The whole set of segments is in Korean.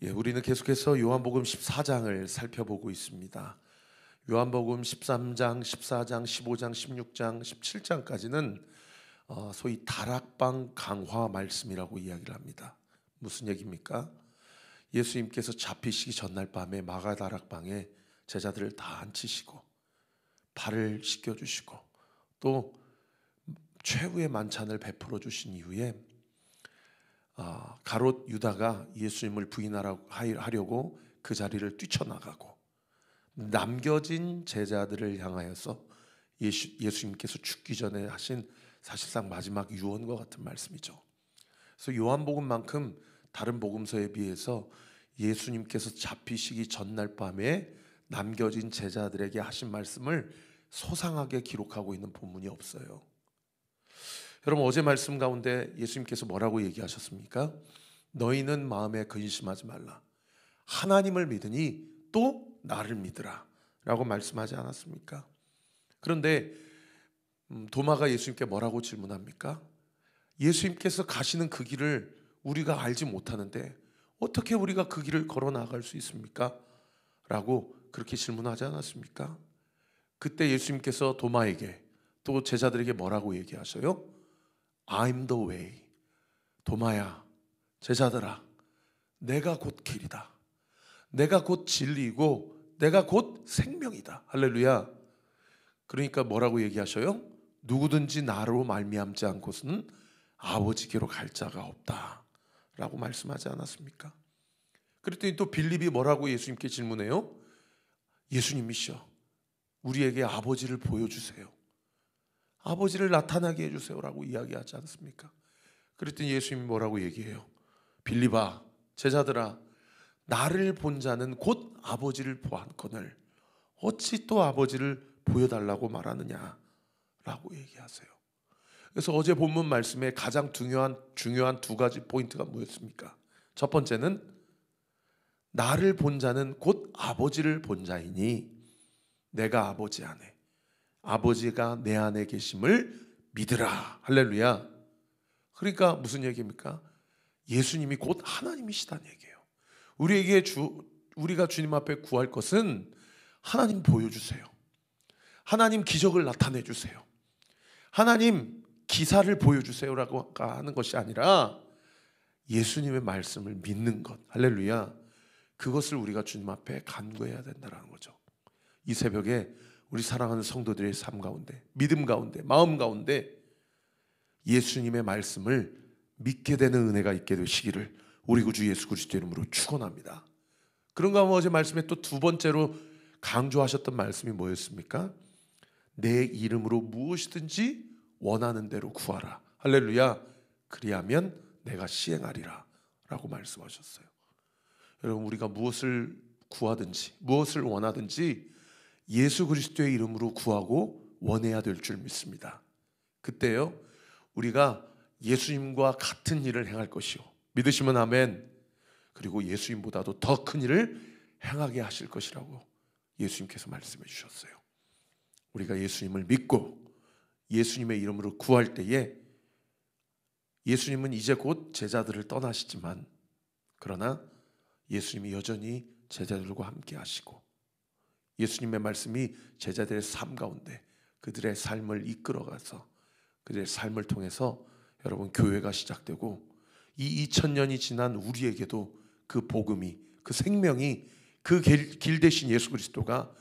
우리는 계속해서 요한복음 14장을 살펴보고 있습니다. 요한복음 13장, 14장, 15장, 16장, 17장까지는 소위 다락방 강화 말씀이라고 이야기를 합니다. 무슨 얘기입니까? 예수님께서 잡히시기 전날 밤에 마가다락방에 제자들을 다 앉히시고 발을 씻겨주시고 또 최후의 만찬을 베풀어 주신 이후에 가롯 유다가 예수님을 부인하려고 그 자리를 뛰쳐나가고 남겨진 제자들을 향하여서 예수님께서 죽기 전에 하신 사실상 마지막 유언과 같은 말씀이죠. 그래서 요한복음만큼 다른 복음서에 비해서 예수님께서 잡히시기 전날 밤에 남겨진 제자들에게 하신 말씀을 소상하게 기록하고 있는 본문이 없어요. 여러분, 어제 말씀 가운데 예수님께서 뭐라고 얘기하셨습니까? 너희는 마음에 근심하지 말라. 하나님을 믿으니 또 나를 믿으라 라고 말씀하지 않았습니까? 그런데 도마가 예수님께 뭐라고 질문합니까? 예수님께서 가시는 그 길을 우리가 알지 못하는데 어떻게 우리가 그 길을 걸어 나갈 수 있습니까? 라고 그렇게 질문하지 않았습니까? 그때 예수님께서 도마에게 또 제자들에게 뭐라고 얘기하셔요? I'm the way. 도마야, 제자들아, 내가 곧 길이다. 내가 곧 진리이고 내가 곧 생명이다. 할렐루야. 그러니까 뭐라고 얘기하셔요? 누구든지 나로 말미암지 않고서는 아버지께로 갈 자가 없다 라고 말씀하지 않았습니까? 그랬더니 또 빌립이 뭐라고 예수님께 질문해요? 예수님이시여, 우리에게 아버지를 보여주세요. 아버지를 나타나게 해주세요 라고 이야기하지 않습니까? 그랬더니 예수님이 뭐라고 얘기해요? 빌립아, 제자들아, 나를 본 자는 곧 아버지를 보았거늘 어찌 또 아버지를 보여달라고 말하느냐 라고 얘기하세요. 그래서 어제 본문 말씀에 가장 중요한 두 가지 포인트가 뭐였습니까? 첫 번째는 나를 본 자는 곧 아버지를 본 자이니 내가 아버지 안에, 아버지가 내 안에 계심을 믿으라. 할렐루야. 그러니까 무슨 얘기입니까? 예수님이 곧 하나님이시다는 얘기예요. 우리가 주님 앞에 구할 것은 하나님 보여주세요. 하나님 기적을 나타내 주세요. 하나님 기사를 보여주세요 라고 하는 것이 아니라 예수님의 말씀을 믿는 것. 할렐루야. 그것을 우리가 주님 앞에 간구해야 된다는 거죠. 이 새벽에 우리 사랑하는 성도들의 삶 가운데, 믿음 가운데, 마음 가운데 예수님의 말씀을 믿게 되는 은혜가 있게 되시기를 우리 구주 예수 그리스도 이름으로 축원합니다. 그런가 하면 어제 말씀에 또 두 번째로 강조하셨던 말씀이 뭐였습니까? 내 이름으로 무엇이든지 원하는 대로 구하라. 할렐루야. 그리하면 내가 시행하리라 라고 말씀하셨어요. 여러분, 우리가 무엇을 구하든지 무엇을 원하든지 예수 그리스도의 이름으로 구하고 원해야 될 줄 믿습니다. 그때요, 우리가 예수님과 같은 일을 행할 것이요, 믿으시면 아멘. 그리고 예수님보다도 더 큰 일을 행하게 하실 것이라고 예수님께서 말씀해 주셨어요. 우리가 예수님을 믿고 예수님의 이름으로 구할 때에 예수님은 이제 곧 제자들을 떠나시지만 그러나 예수님이 여전히 제자들과 함께 하시고 예수님의 말씀이 제자들의 삶 가운데 그들의 삶을 이끌어가서 그들의 삶을 통해서 여러분 교회가 시작되고 이 2000년이 지난 우리에게도 그 복음이, 그 생명이, 그 길 대신 예수 그리스도가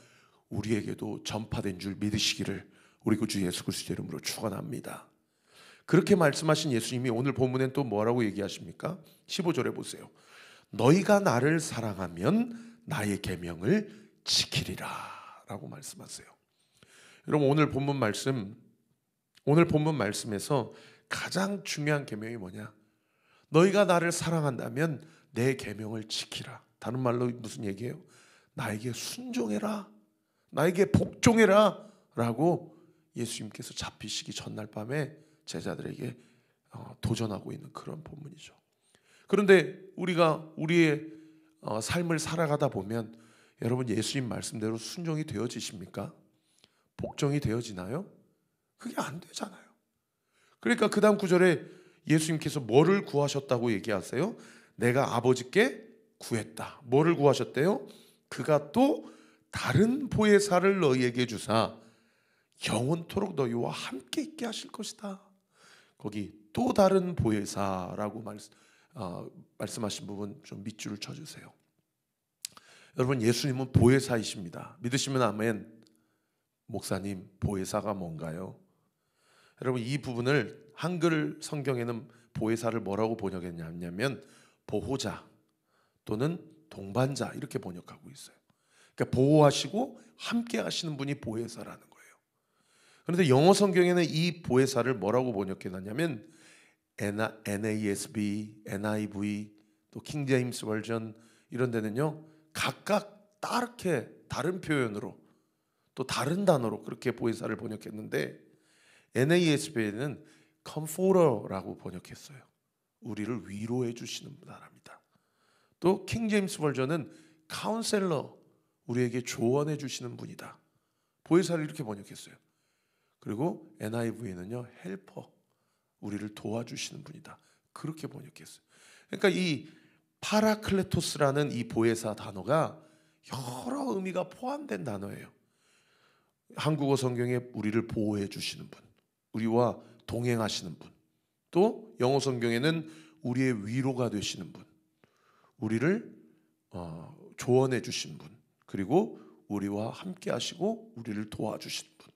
우리에게도 전파된 줄 믿으시기를 우리 구주 예수 그리스도 이름으로 축원합니다. 그렇게 말씀하신 예수님이 오늘 본문엔 또 뭐라고 얘기하십니까? 15절에 보세요. 너희가 나를 사랑하면 나의 계명을 지키리라 라고 말씀하세요. 여러분, 오늘 본문 말씀에서 가장 중요한 계명이 뭐냐? 너희가 나를 사랑한다면 내 계명을 지키라. 다른 말로 무슨 얘기예요? 나에게 순종해라, 나에게 복종해라 라고 예수님께서 잡히시기 전날 밤에 제자들에게 도전하고 있는 그런 본문이죠. 그런데 우리가 우리의 삶을 살아가다 보면 여러분, 예수님 말씀대로 순종이 되어지십니까? 복종이 되어지나요? 그게 안 되잖아요. 그러니까 그 다음 구절에 예수님께서 뭐를 구하셨다고 얘기하세요? 내가 아버지께 구했다. 뭐를 구하셨대요? 그가 또 다른 보혜사를 너희에게 주사 영원토록 너희와 함께 있게 하실 것이다. 거기 또 다른 보혜사라고 말씀하신 부분 좀 밑줄을 쳐주세요. 여러분, 예수님은 보혜사이십니다. 믿으시면 아멘. 목사님, 보혜사가 뭔가요? 여러분, 이 부분을 한글 성경에는 보혜사를 뭐라고 번역했냐면 보호자 또는 동반자 이렇게 번역하고 있어요. 그러니까 보호하시고 함께 하시는 분이 보혜사라는 거예요. 그런데 영어 성경에는 이 보혜사를 뭐라고 번역해놨냐면 NASB, NIV, 또 킹 제임스 버전 이런 데는요 각각 다르게 다른 표현으로 또 다른 단어로 그렇게 보혜사를 번역했는데 NASB에는 comforter라고 번역했어요. 우리를 위로해 주시는 사람이다. 또 킹 제임스 버전은 counselor, 우리에게 조언해 주시는 분이다. 보혜사를 이렇게 번역했어요. 그리고 NIV에는요 헬퍼, 우리를 도와주시는 분이다. 그렇게 번역했어요. 그러니까 이 파라클레토스라는 이 보혜사 단어가 여러 의미가 포함된 단어예요. 한국어 성경에 우리를 보호해 주시는 분, 우리와 동행하시는 분, 또 영어 성경에는 우리의 위로가 되시는 분, 우리를 조언해 주신 분, 그리고 우리와 함께 하시고 우리를 도와주시는 분.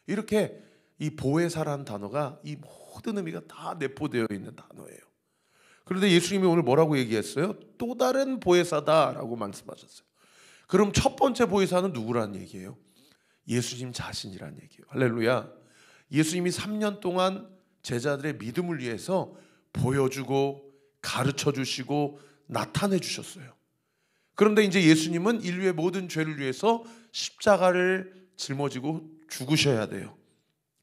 이렇게 이 보혜사라는 단어가 이 모든 의미가 다 내포되어 있는 단어예요. 그런데 예수님이 오늘 뭐라고 얘기했어요? 또 다른 보혜사다라고 말씀하셨어요. 그럼 첫 번째 보혜사는 누구라는 얘기예요? 예수님 자신이라는 얘기예요. 할렐루야. 예수님이 3년 동안 제자들의 믿음을 위해서 보여주고 가르쳐 주시고 나타내 주셨어요. 그런데 이제 예수님은 인류의 모든 죄를 위해서 십자가를 짊어지고 죽으셔야 돼요.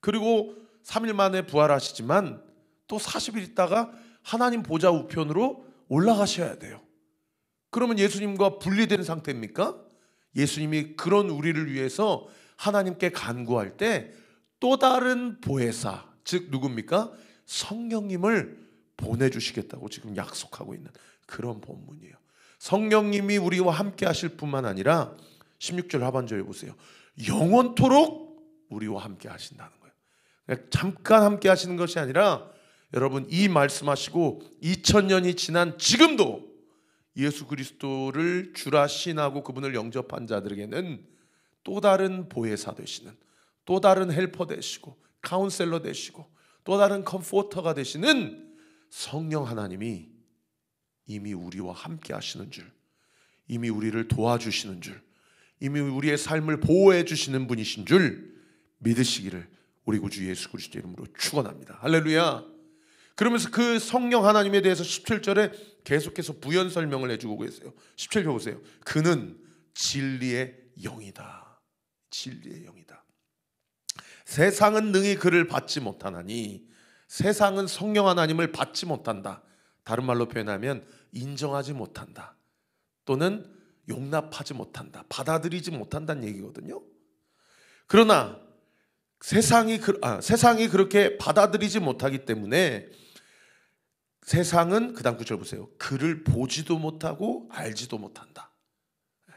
그리고 3일 만에 부활하시지만 또 40일 있다가 하나님 보좌 우편으로 올라가셔야 돼요. 그러면 예수님과 분리된 상태입니까? 예수님이 그런 우리를 위해서 하나님께 간구할 때 또 다른 보혜사, 즉 누굽니까? 성령님을 보내주시겠다고 지금 약속하고 있는 그런 본문이에요. 성령님이 우리와 함께 하실 뿐만 아니라 16절 하반절에 보세요. 영원토록 우리와 함께 하신다는 거예요. 잠깐 함께 하시는 것이 아니라 여러분, 이 말씀하시고 2000년이 지난 지금도 예수 그리스도를 주라 신하고 그분을 영접한 자들에게는 또 다른 보혜사 되시는, 또 다른 헬퍼 되시고 카운셀러 되시고 또 다른 컴포터가 되시는 성령 하나님이 이미 우리와 함께 하시는 줄, 이미 우리를 도와주시는 줄, 이미 우리의 삶을 보호해 주시는 분이신 줄 믿으시기를 우리 구주 예수 그리스도 이름으로 축원합니다. 할렐루야. 그러면서 그 성령 하나님에 대해서 17절에 계속해서 부연 설명을 해주고 계세요. 17절 보세요. 그는 진리의 영이다. 진리의 영이다. 세상은 능히 그를 받지 못하나니, 세상은 성령 하나님을 받지 못한다. 다른 말로 표현하면 인정하지 못한다, 또는 용납하지 못한다, 받아들이지 못한다는 얘기거든요. 그러나 세상이 그렇게 받아들이지 못하기 때문에 세상은, 그 다음 구절 보세요. 그를 보지도 못하고 알지도 못한다.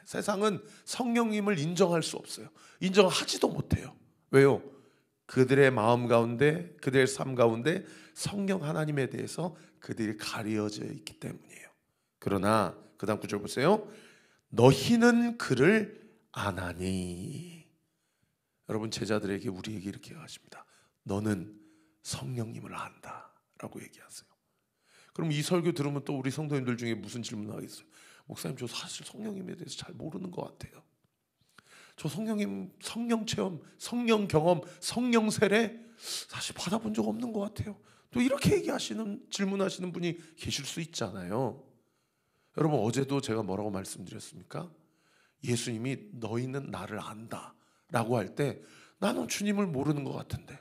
세상은 성령님을 인정할 수 없어요. 인정하지도 못해요. 왜요? 그들의 마음 가운데, 그들의 삶 가운데 성령 하나님에 대해서 그들이 가려져 있기 때문이에요. 그러나 그 다음 구절 보세요. 너희는 그를 아나니. 여러분, 제자들에게, 우리에게 이렇게 하십니다. 너는 성령님을 안다 라고 얘기하세요. 그럼 이 설교 들으면 또 우리 성도님들 중에 무슨 질문 하겠어요? 목사님, 저 사실 성령님에 대해서 잘 모르는 것 같아요. 저 성령님, 성령 체험, 성령 경험, 성령 세례 사실 받아본 적 없는 것 같아요. 또 이렇게 질문하시는 분이 계실 수 있잖아요. 여러분, 어제도 제가 뭐라고 말씀드렸습니까? 예수님이 너희는 나를 안다 라고 할 때 나는 주님을 모르는 것 같은데,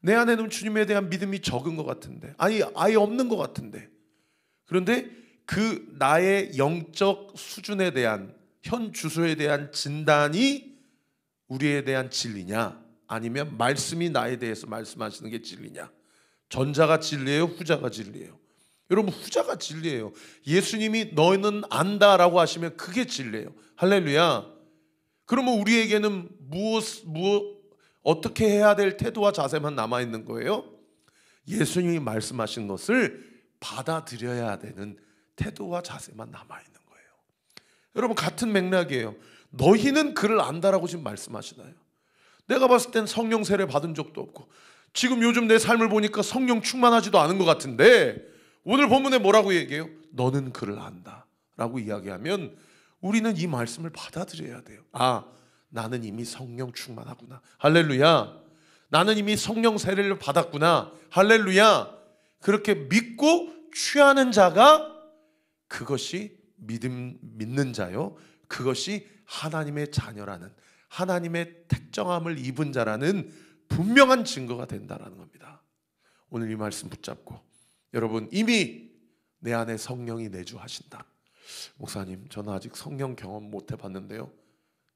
내 안에는 주님에 대한 믿음이 적은 것 같은데, 아예 없는 것 같은데, 그런데 그 나의 영적 수준에 대한, 현 주소에 대한 진단이 우리에 대한 진리냐, 아니면 말씀이 나에 대해서 말씀하시는 게 진리냐? 전자가 진리예요? 후자가 진리예요? 여러분, 후자가 진리예요. 예수님이 너는 안다라고 하시면 그게 진리예요. 할렐루야. 그러면 우리에게는 어떻게 해야 될 태도와 자세만 남아있는 거예요? 예수님이 말씀하신 것을 받아들여야 되는 태도와 자세만 남아있는 거예요. 여러분, 같은 맥락이에요. 너희는 그를 안다라고 지금 말씀하시나요? 내가 봤을 땐 성령 세례 받은 적도 없고 지금 요즘 내 삶을 보니까 성령 충만하지도 않은 것 같은데 오늘 본문에 뭐라고 얘기해요? 너는 그를 안다 라고 이야기하면 우리는 이 말씀을 받아들여야 돼요. 아, 나는 이미 성령 충만하구나. 할렐루야. 나는 이미 성령 세례를 받았구나. 할렐루야. 그렇게 믿고 취하는 자가 그것이 믿는 자요. 그것이 하나님의 자녀라는, 하나님의 택정함을 입은 자라는 분명한 증거가 된다는 겁니다. 오늘 이 말씀 붙잡고 여러분, 이미 내 안에 성령이 내주하신다. 목사님, 저는 아직 성령 경험 못 해봤는데요.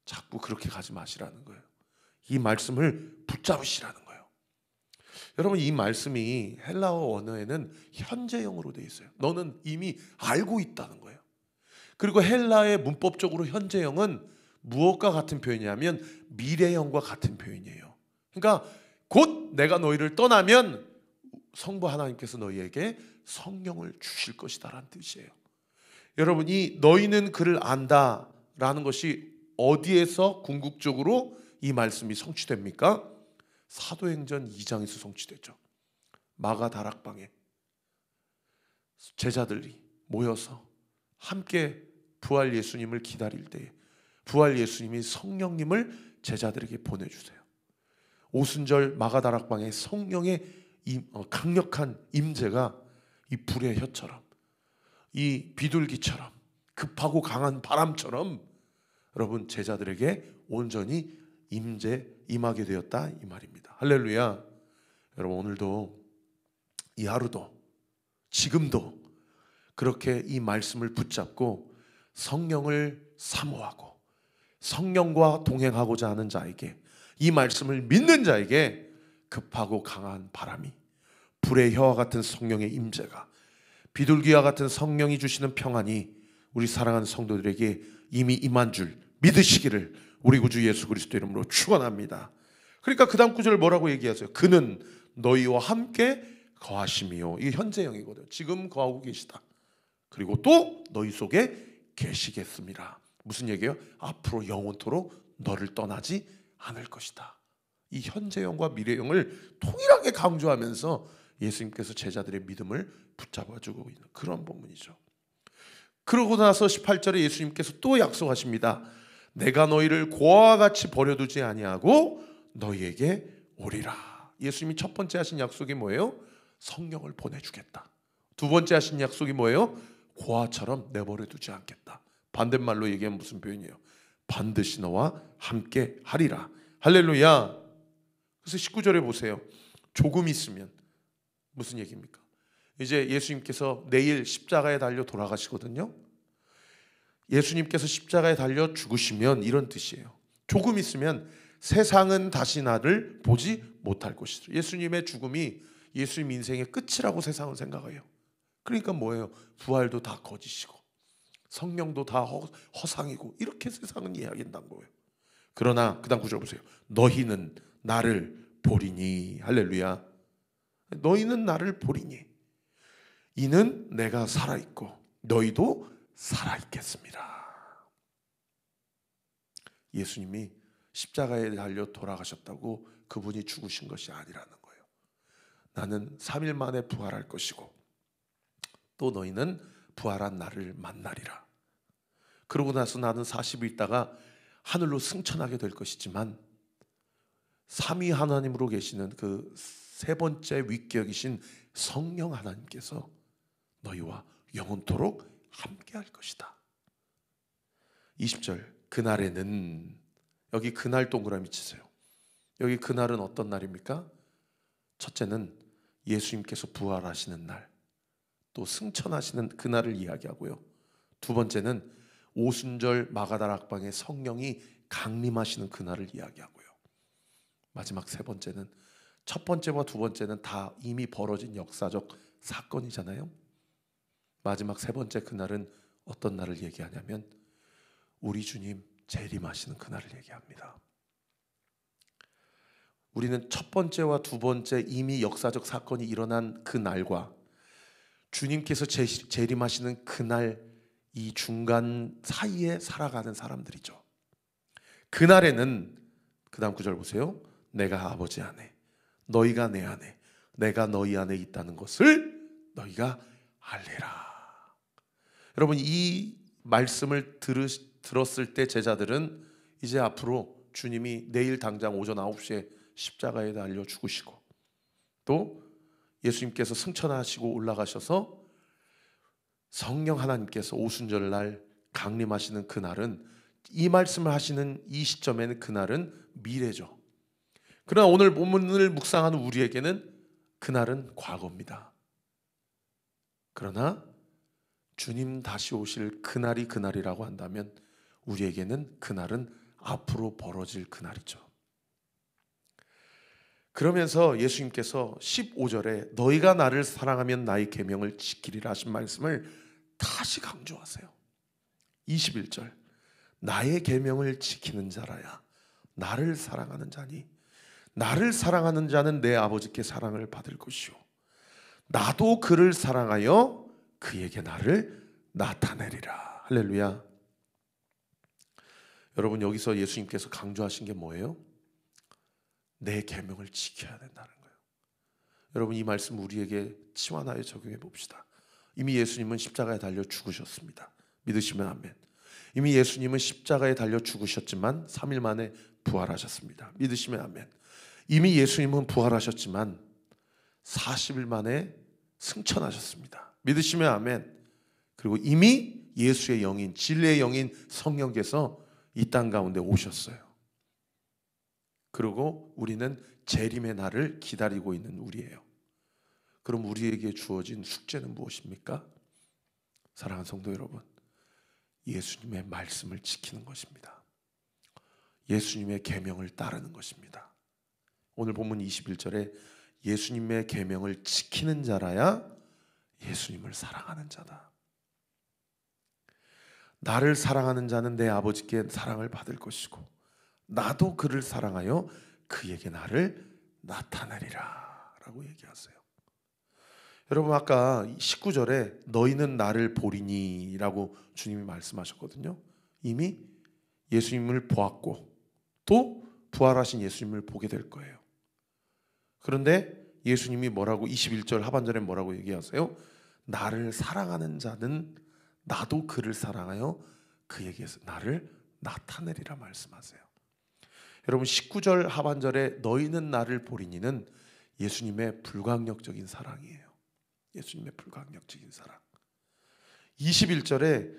자꾸 그렇게 가지 마시라는 거예요. 이 말씀을 붙잡으시라는 거예요. 여러분, 이 말씀이 헬라어 언어에는 현재형으로 되어 있어요. 너는 이미 알고 있다는 거예요. 그리고 헬라의 문법적으로 현재형은 무엇과 같은 표현이냐면 미래형과 같은 표현이에요. 그러니까 곧 내가 너희를 떠나면 성부 하나님께서 너희에게 성령을 주실 것이다 라는 뜻이에요. 여러분, 이 너희는 그를 안다 라는 것이 어디에서 궁극적으로 이 말씀이 성취됩니까? 사도행전 2장에서 성취되죠. 마가다락방에 제자들이 모여서 함께 부활 예수님을 기다릴 때에 부활 예수님이 성령님을 제자들에게 보내주세요. 오순절 마가다락방에 성령의 강력한 임재가 이 불의 혀처럼, 이 비둘기처럼, 급하고 강한 바람처럼 여러분 제자들에게 온전히 임하게 되었다 이 말입니다. 할렐루야. 여러분, 오늘도 이 하루도 지금도 그렇게 이 말씀을 붙잡고 성령을 사모하고 성령과 동행하고자 하는 자에게, 이 말씀을 믿는 자에게 급하고 강한 바람이, 불의 혀와 같은 성령의 임재가, 비둘기와 같은 성령이 주시는 평안이 우리 사랑하는 성도들에게 이미 임한 줄 믿으시기를 우리 구주 예수 그리스도 이름으로 축원합니다. 그러니까 그 다음 구절을 뭐라고 얘기하세요? 그는 너희와 함께 거하심이요. 이게 현재형이거든요. 지금 거하고 계시다. 그리고 또 너희 속에 계시겠습니다. 무슨 얘기예요? 앞으로 영원토록 너를 떠나지 않을 것이다. 이 현재형과 미래형을 통일하게 강조하면서 예수님께서 제자들의 믿음을 붙잡아주고 있는 그런 본문이죠. 그러고 나서 18절에 예수님께서 또 약속하십니다. 내가 너희를 고아와 같이 버려두지 아니하고 너희에게 오리라. 예수님이 첫 번째 하신 약속이 뭐예요? 성령을 보내주겠다. 두 번째 하신 약속이 뭐예요? 고아처럼 내버려두지 않겠다. 반대말로 얘기하면 무슨 표현이에요? 반드시 너와 함께 하리라. 할렐루야. 그래서 19절에 보세요. 조금 있으면 무슨 얘기입니까? 이제 예수님께서 내일 십자가에 달려 돌아가시거든요. 예수님께서 십자가에 달려 죽으시면 이런 뜻이에요. 조금 있으면 세상은 다시 나를 보지 못할 것이다. 예수님의 죽음이 예수님 인생의 끝이라고 세상은 생각해요. 그러니까 뭐예요? 부활도 다 거짓이고 성령도 다 허상이고 이렇게 세상은 이야기한다는 거예요. 그러나 그 다음 구절 보세요. 너희는 나를 보리니. 할렐루야. 너희는 나를 보리니 이는 내가 살아있고 너희도 살아있겠습니다. 예수님이 십자가에 달려 돌아가셨다고 그분이 죽으신 것이 아니라는 거예요. 나는 3일 만에 부활할 것이고 또 너희는 부활한 나를 만나리라. 그러고 나서 나는 40일 있다가 하늘로 승천하게 될 것이지만 삼위 하나님으로 계시는 그 세 번째 위격이신 성령 하나님께서 너희와 영원토록 함께 할 것이다. 20절 그날에는, 여기 그날 동그라미 치세요. 여기 그날은 어떤 날입니까? 첫째는 예수님께서 부활하시는 날, 또 승천하시는 그날을 이야기하고요. 두 번째는 오순절 마가다락방에 성령이 강림하시는 그날을 이야기하고요. 마지막 세 번째는, 첫 번째와 두 번째는 다 이미 벌어진 역사적 사건이잖아요. 마지막 세 번째 그날은 어떤 날을 얘기하냐면 우리 주님 재림하시는 그날을 얘기합니다. 우리는 첫 번째와 두 번째 이미 역사적 사건이 일어난 그 날과 주님께서 재림하시는 그날 이 중간 사이에 살아가는 사람들이죠. 그날에는 그 다음 구절 보세요. 내가 아버지 안에 너희가 내 안에 내가 너희 안에 있다는 것을 너희가 알리라. 여러분, 이 말씀을 들었을 때 제자들은 이제 앞으로 주님이 내일 당장 오전 9시에 십자가에 달려 죽으시고 또 예수님께서 승천하시고 올라가셔서 성령 하나님께서 오순절날 강림하시는 그날은, 이 말씀을 하시는 이 시점에는 그날은 미래죠. 그러나 오늘 본문을 묵상하는 우리에게는 그날은 과거입니다. 그러나 주님 다시 오실 그날이 그날이라고 한다면 우리에게는 그날은 앞으로 벌어질 그날이죠. 그러면서 예수님께서 15절에 너희가 나를 사랑하면 나의 계명을 지키리라 하신 말씀을 다시 강조하세요. 21절 나의 계명을 지키는 자라야 나를 사랑하는 자니 나를 사랑하는 자는 내 아버지께 사랑을 받을 것이요 나도 그를 사랑하여 그에게 나를 나타내리라. 할렐루야. 여러분, 여기서 예수님께서 강조하신 게 뭐예요? 내 계명을 지켜야 된다는 거예요. 여러분, 이 말씀 우리에게 치환하여 적용해 봅시다. 이미 예수님은 십자가에 달려 죽으셨습니다. 믿으시면 아멘. 이미 예수님은 십자가에 달려 죽으셨지만 3일 만에 부활하셨습니다. 믿으시면 아멘. 이미 예수님은 부활하셨지만 40일 만에 승천하셨습니다. 믿으시면 아멘. 그리고 이미 예수의 영인, 진리의 영인 성령께서 이 땅 가운데 오셨어요. 그리고 우리는 재림의 날을 기다리고 있는 우리예요. 그럼 우리에게 주어진 숙제는 무엇입니까? 사랑하는 성도 여러분, 예수님의 말씀을 지키는 것입니다. 예수님의 계명을 따르는 것입니다. 오늘 본문 21절에 예수님의 계명을 지키는 자라야 예수님을 사랑하는 자다. 나를 사랑하는 자는 내 아버지께 사랑을 받을 것이고 나도 그를 사랑하여 그에게 나를 나타내리라 라고 얘기하세요. 여러분, 아까 19절에 너희는 나를 보리니 라고 주님이 말씀하셨거든요. 이미 예수님을 보았고 또 부활하신 예수님을 보게 될 거예요. 그런데 예수님이 뭐라고 21절 하반절에 뭐라고 얘기하세요? 나를 사랑하는 자는 나도 그를 사랑하여 그에게서 나를 나타내리라 말씀하세요. 여러분, 19절 하반절에 너희는 나를 보리니는 예수님의 불강력적인 사랑이에요. 예수님의 불강력적인 사랑. 21절에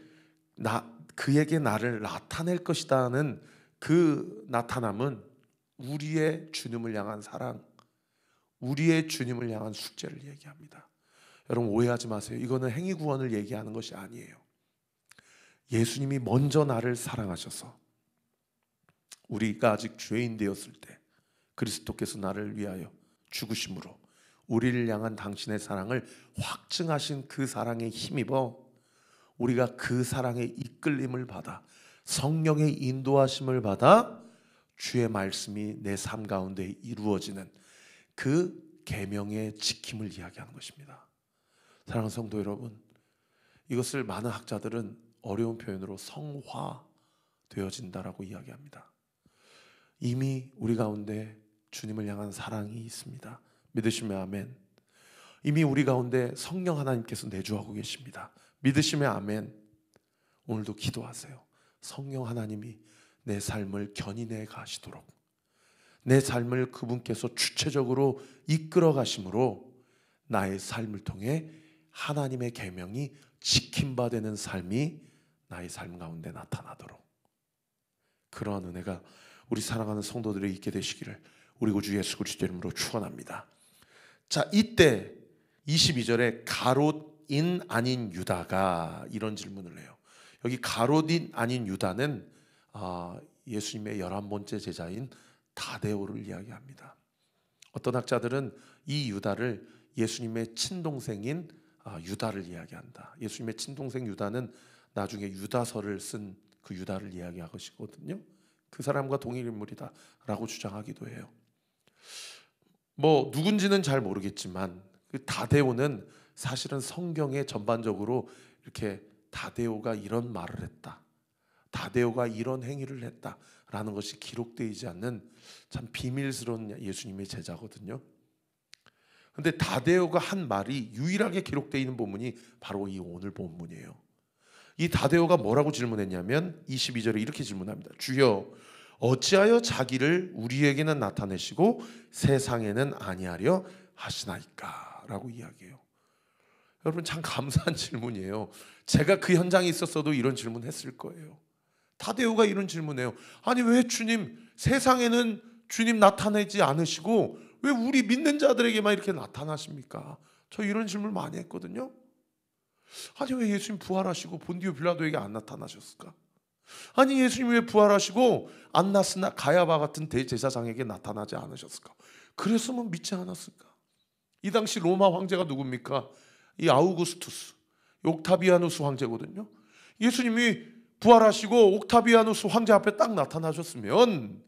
그에게 나를 나타낼 것이다는 그 나타남은 우리의 주님을 향한 사랑, 우리의 주님을 향한 숙제를 얘기합니다. 여러분, 오해하지 마세요. 이거는 행위 구원을 얘기하는 것이 아니에요. 예수님이 먼저 나를 사랑하셔서 우리가 아직 죄인 되었을 때 그리스도께서 나를 위하여 죽으심으로 우리를 향한 당신의 사랑을 확증하신 그 사랑에 힘입어 우리가 그 사랑의 이끌림을 받아 성령의 인도하심을 받아 주의 말씀이 내 삶 가운데 이루어지는 그 계명의 지킴을 이야기하는 것입니다. 사랑하는 성도 여러분, 이것을 많은 학자들은 어려운 표현으로 성화되어진다라고 이야기합니다. 이미 우리 가운데 주님을 향한 사랑이 있습니다. 믿으시면 아멘. 이미 우리 가운데 성령 하나님께서 내주하고 계십니다. 믿으시면 아멘. 오늘도 기도하세요. 성령 하나님이 내 삶을 견인해 가시도록, 내 삶을 그분께서 주체적으로 이끌어 가심으로 나의 삶을 통해 하나님의 계명이 지킴받는 삶이 나의 삶 가운데 나타나도록, 그러한 은혜가 우리 사랑하는 성도들에게 있게 되시기를 우리 구주 예수 그리스도 이름으로 축원합니다. 자, 이때 22절에 가롯인 아닌 유다가 이런 질문을 해요. 여기 가롯인 아닌 유다는 예수님의 11번째 제자인 다데오를 이야기합니다. 어떤 학자들은 이 유다를 예수님의 친동생인 유다를 이야기한다. 예수님의 친동생 유다는 나중에 유다서를 쓴 그 유다를 이야기하시거든요. 그 사람과 동일 인물이다라고 주장하기도 해요. 뭐 누군지는 잘 모르겠지만 그 다데오는 사실은 성경에 전반적으로 이렇게 다데오가 이런 말을 했다, 다데오가 이런 행위를 했다라는 것이 기록되지 않는 참 비밀스러운 예수님의 제자거든요. 근데 다데오가 한 말이 유일하게 기록되어 있는 본문이 바로 이 오늘 본문이에요. 이 다데오가 뭐라고 질문했냐면 22절에 이렇게 질문합니다. 주여, 어찌하여 자기를 우리에게는 나타내시고 세상에는 아니하려 하시나이까? 라고 이야기해요. 여러분, 참 감사한 질문이에요. 제가 그 현장에 있었어도 이런 질문 했을 거예요. 다데오가 이런 질문해요. 아니, 왜 주님 세상에는 주님 나타내지 않으시고 왜 우리 믿는 자들에게만 이렇게 나타나십니까? 저 이런 질문 많이 했거든요. 아니, 왜 예수님 부활하시고 본디오 빌라도에게 안 나타나셨을까? 아니, 예수님 왜 부활하시고 안나스나 가야바 같은 대제사장에게 나타나지 않으셨을까? 그랬으면 믿지 않았을까? 이 당시 로마 황제가 누굽니까? 이 아우구스투스, 옥타비아누스 황제거든요. 예수님이 부활하시고 옥타비아누스 황제 앞에 딱 나타나셨으면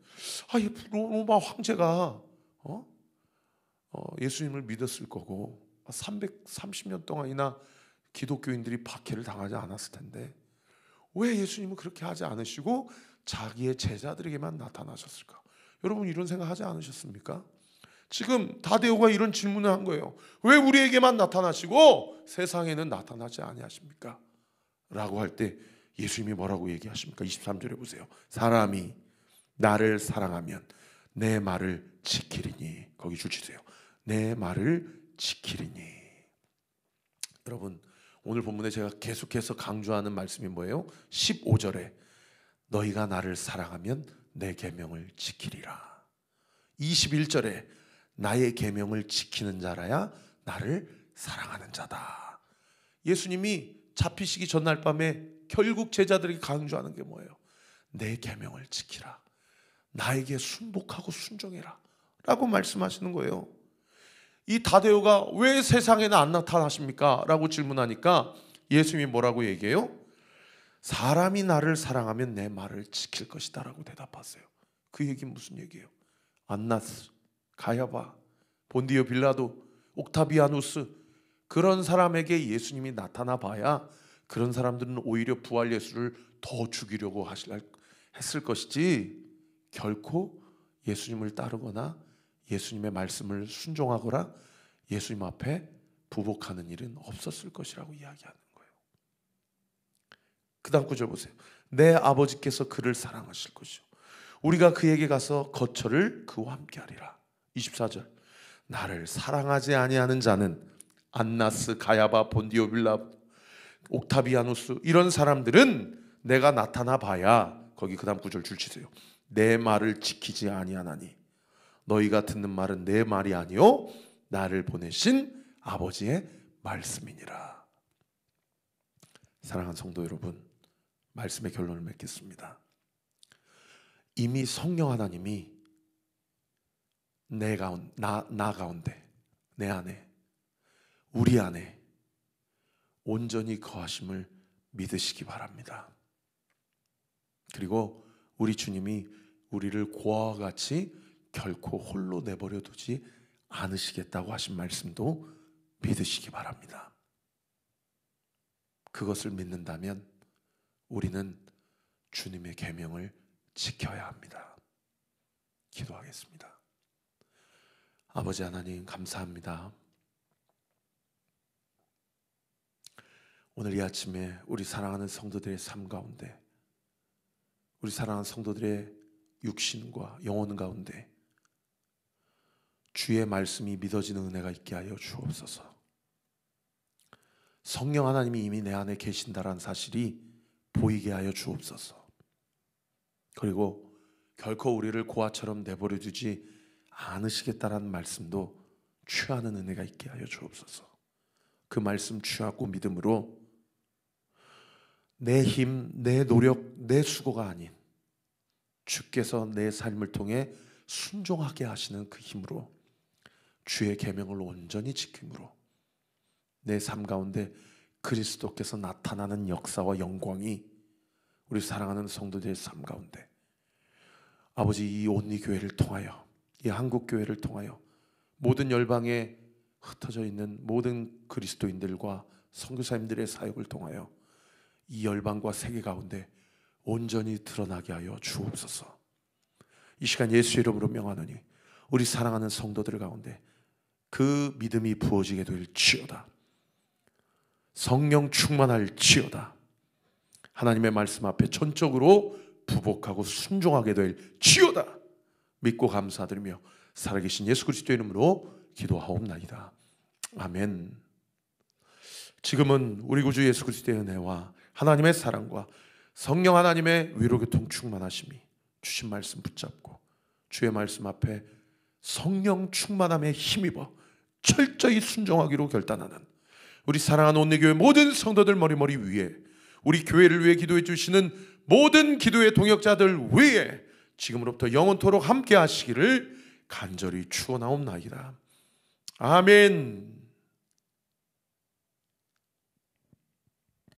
이 로마 황제가 예수님을 믿었을 거고 330년 동안이나 기독교인들이 박해를 당하지 않았을 텐데 왜 예수님은 그렇게 하지 않으시고 자기의 제자들에게만 나타나셨을까? 여러분, 이런 생각하지 않으셨습니까? 지금 다데오가 이런 질문을 한 거예요. 왜 우리에게만 나타나시고 세상에는 나타나지 아니하십니까? 라고 할 때 예수님이 뭐라고 얘기하십니까? 23절에 보세요. 사람이 나를 사랑하면 내 말을 지키리니. 거기 줄치세요. 내 말을 지키리니. 여러분, 오늘 본문에 제가 계속해서 강조하는 말씀이 뭐예요? 15절에 너희가 나를 사랑하면 내 계명을 지키리라. 21절에 나의 계명을 지키는 자라야 나를 사랑하는 자다. 예수님이 잡히시기 전날 밤에 결국 제자들에게 강조하는 게 뭐예요? 내 계명을 지키라. 나에게 순복하고 순종해라 라고 말씀하시는 거예요. 이 다데오가 왜 세상에는 안 나타나십니까? 라고 질문하니까 예수님이 뭐라고 얘기해요? 사람이 나를 사랑하면 내 말을 지킬 것이다 라고 대답하세요. 그 얘기는 무슨 얘기예요? 안나스, 가야바, 본디오 빌라도, 옥타비아누스, 그런 사람에게 예수님이 나타나 봐야 그런 사람들은 오히려 부활 예수를 더 죽이려고 했을 것이지 결코 예수님을 따르거나 예수님의 말씀을 순종하거나 예수님 앞에 부복하는 일은 없었을 것이라고 이야기하는 거예요. 그 다음 구절 보세요. 내 아버지께서 그를 사랑하실 것이요 우리가 그에게 가서 거처를 그와 함께 하리라. 24절 나를 사랑하지 아니하는 자는 안나스, 가야바, 본디오 빌라, 옥타비아누스 이런 사람들은 내가 나타나 봐야 거기 그 다음 구절 줄치세요. 내 말을 지키지 아니하나니 너희가 듣는 말은 내 말이 아니요 나를 보내신 아버지의 말씀이니라. 사랑하는 성도 여러분, 말씀의 결론을 맺겠습니다. 이미 성령 하나님이 나 가운데, 내 안에, 우리 안에 온전히 거하심을 믿으시기 바랍니다. 그리고 우리 주님이 우리를 고아와 같이 결코 홀로 내버려 두지 않으시겠다고 하신 말씀도 믿으시기 바랍니다. 그것을 믿는다면 우리는 주님의 계명을 지켜야 합니다. 기도하겠습니다. 아버지 하나님, 감사합니다. 오늘 이 아침에 우리 사랑하는 성도들의 삶 가운데, 우리 사랑하는 성도들의 육신과 영혼 가운데 주의 말씀이 믿어지는 은혜가 있게 하여 주옵소서. 성령 하나님이 이미 내 안에 계신다라는 사실이 보이게 하여 주옵소서. 그리고 결코 우리를 고아처럼 내버려 두지 않으시겠다라는 말씀도 취하는 은혜가 있게 하여 주옵소서. 그 말씀 취하고 믿음으로 내 힘, 내 노력, 내 수고가 아닌 주께서 내 삶을 통해 순종하게 하시는 그 힘으로 주의 계명을 온전히 지킴으로 내 삶 가운데 그리스도께서 나타나는 역사와 영광이 우리 사랑하는 성도들의 삶 가운데 아버지 이 온리 교회를 통하여 이 한국 교회를 통하여 모든 열방에 흩어져 있는 모든 그리스도인들과 선교사님들의 사역을 통하여 이 열방과 세계 가운데 온전히 드러나게 하여 주옵소서. 이 시간 예수 이름으로 명하노니 우리 사랑하는 성도들 가운데 그 믿음이 부어지게 될지어다. 성령 충만할지어다. 하나님의 말씀 앞에 전적으로 부복하고 순종하게 될지어다. 믿고 감사드리며 살아계신 예수 그리스도의 이름으로 기도하옵나이다. 아멘. 지금은 우리 구주 예수 그리스도의 은혜와 하나님의 사랑과 성령 하나님의 위로교통 충만하심이 주신 말씀 붙잡고 주의 말씀 앞에 성령 충만함에 힘입어 철저히 순종하기로 결단하는 우리 사랑하는 온리교회 모든 성도들 머리머리 위에 우리 교회를 위해 기도해 주시는 모든 기도의 동역자들 위에 지금으로부터 영원토록 함께 하시기를 간절히 축원하옵나이다. 아멘.